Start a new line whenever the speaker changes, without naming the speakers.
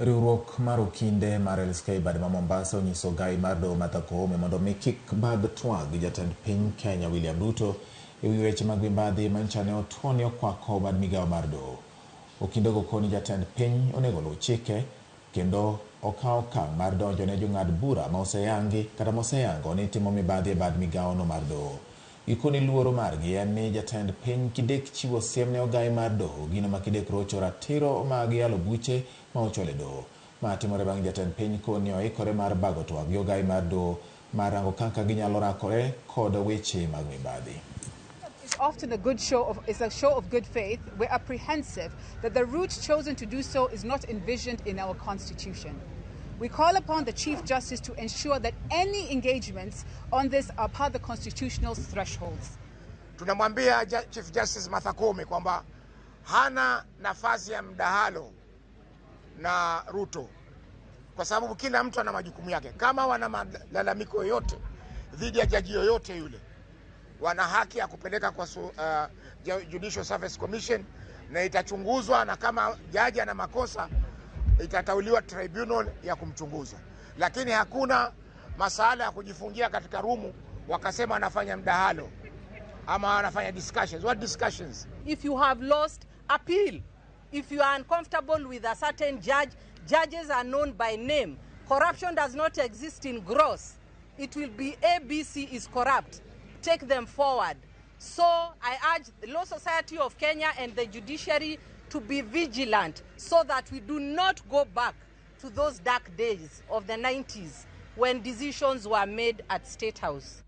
Riwruok mar okinde mar LSK Mombasa onyiso Ogai mar Doho Martha Koome mondo mi kik bag twag Jatend piny Kenya William Ruto ewi weche mag mibadhi manchane otuoni okwako bad migawo mar doho. Okindego koni Jatend piny onego luw chike kendo okawo okang' mar donjo ne jong'ad bura ma oseyangi kata moseyango ni timo mibadhi e bad migawo no mar doho. Ikoni luoro margi en ni Jatend piny kidek chiwo siem ne Ogai mar doho gino ma kidek rocho ratiro mag yalo buche ma ochole doho. Ma timore bang' Jatend piny koni oikore mar bago twag gi Ogai mar doho mar rango kaka ginyalo rakore kod weche mag mibadhi.
It's often a show of good faith. We're apprehensive that the route chosen to do so is not envisioned in our constitution. We call upon the Chief Justice to ensure that any engagements on this are part of the constitutional thresholds.
Tunamwambia Chief Justice Martha Koome kwamba hana nafasi ya mdahalo na Ruto kwa sababu kila mtu ana majukumu yake. Kama wana malalamiko yoyote dhidi ya jaji yoyote yule, wana haki ya kupeleka kwa Judicial Service Commission na itachunguzwa, na kama jaji ana makosa itatauliwa tribunal ya kumchunguza. Lakini hakuna masala ya kujifungia katika rumu wakasema anafanya mdahalo ama anafanya discussions. What discussions?
If you have lost, appeal. If you are uncomfortable with a certain judge, judges are known by name. Corruption does not exist in gross. It will be ABC is corrupt. Take them forward. So I urge the Law Society of Kenya and the judiciary to be vigilant so that we do not go back to those dark days of the 90s when decisions were made at State House.